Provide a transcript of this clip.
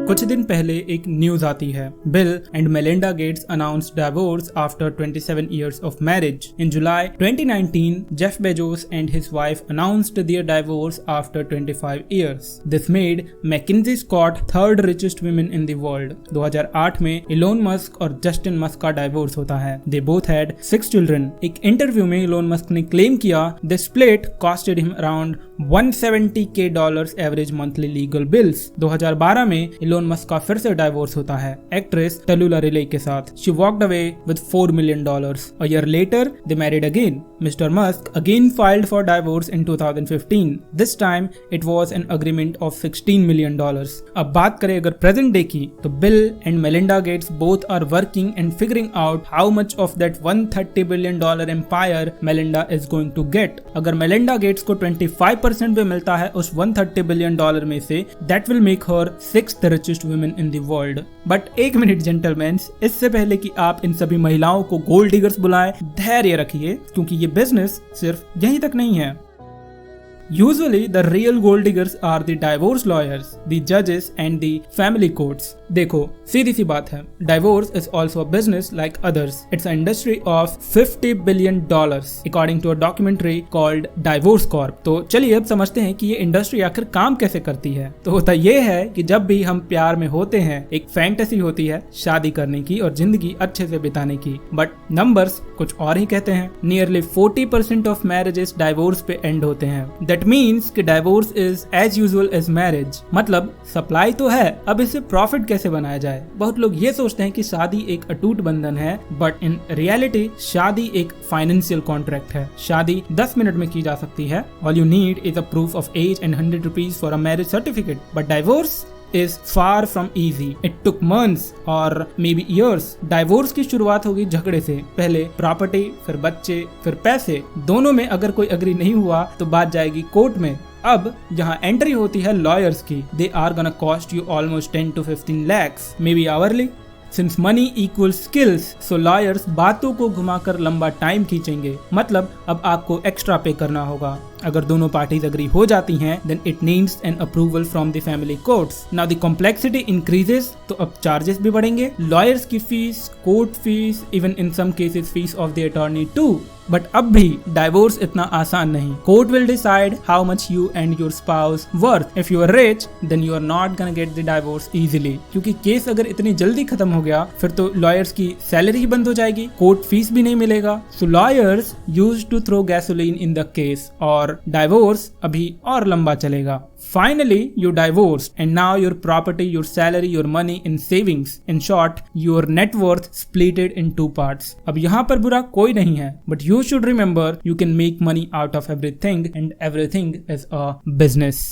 कुछ दिन पहले एक न्यूज आती है, bill and Melinda Gates announced divorce after 27 years of marriage. In July 2019, Jeff Bezos and his wife announced their divorce after 25 years. This made McKinsey Scott third richest women in the world. 2008 में Elon Musk और Justin Musk का divorce होता है. They both had 6 children. एक interview में Elon Musk ने claim किया the split costed him around $170K average monthly legal bills. 2012 में इलोन मस्क का फिर से डिवोर्स होता है एक्ट्रेस टेलुला रिले के साथ. She walked away with $4 million. A year later, they married again. Mr. Musk again filed for divorce in 2015. This time, it was an agreement of $16 million. अब बात करें अगर प्रेजेंट डे की, तो bill and Melinda Gates both are working and figuring out how much of that $130 billion empire Melinda is going to get. अगर Melinda Gates को 25% भी मिलता है उस $130 billion में से, that will make her 6th richest woman in the world. But एक minute gentleman, इससे पहले कि आप इन सभी महिलाओं को गोल्ड डिगर्स बुलाएं, धैर्य रखिए, क्योंकि ये बिजनेस सिर्फ यहीं तक नहीं है. Usually, the real gold diggers are the divorce lawyers, the judges and the family courts. देखो, सीधी सी बात है, divorce is also a business like others. It's an industry of $50 billion, according to a documentary called Divorce Corp. तो चलिए अब समझते हैं कि ये इंडस्ट्री आखिर काम कैसे करती है. तो होता ये है कि जब भी हम प्यार में होते हैं, एक फैंटेसी होती है शादी करने की और जिंदगी अच्छे से बिताने की, बट नंबर्स कुछ और ही कहते हैं. Nearly 40% of marriages divorce पे एंड होते हैं. That means कि divorce is as usual as marriage. मतलब सप्लाई तो है, अब इससे प्रॉफिट कैसे बनाया जाए. बहुत लोग ये सोचते हैं कि शादी एक अटूट बंधन है, बट इन रियलिटी शादी एक फाइनेंशियल कॉन्ट्रैक्ट है. शादी 10 मिनट में की जा सकती है. All you need is a proof of age and ₹100 for a marriage certificate. But divorce is far from easy. It took months or maybe years. Divorce की शुरुआत होगी झगड़े से. पहले प्रॉपर्टी, फिर बच्चे, फिर पैसे. दोनों में अगर कोई अग्री नहीं हुआ तो बात जाएगी कोर्ट में. अब यहाँ एंट्री होती है लॉयर्स की. They are gonna cost you almost 10 to 15 lakhs, maybe hourly. Since money equals skills, so lawyers बातों को घुमाकर लंबा टाइम खींचेंगे. मतलब अब आपको एक्स्ट्रा पे करना होगा. अगर दोनों पार्टीज अग्री हो जाती हैं, then it needs an approval from the family courts. Now the complexity increases, तो अब चार्जेस भी बढ़ेंगे. लॉयर्स की फीस, court fees, even in some cases fees of the attorney too. But अब भी डाइवोर्स इतना आसान नहीं. Court will decide how much you and your spouse worth. If you are rich, then you are not gonna get the divorce easily. क्योंकि case अगर इतनी जल्दी खत्म हो गया, फिर तो लॉयर्स की सैलरी ही बंद हो जाएगी, कोर्ट फीस भी नहीं मिलेगा. So lawyers used to throw gasoline in the case, और डाइवोर्स अभी और लंबा चलेगा. Finally, you divorced, and now your property, your salary, your money in savings. In short, your net worth splitted in 2 parts. अब यहाँ पर बुरा कोई नहीं है, but you should remember you can make money out of everything, and everything is a business.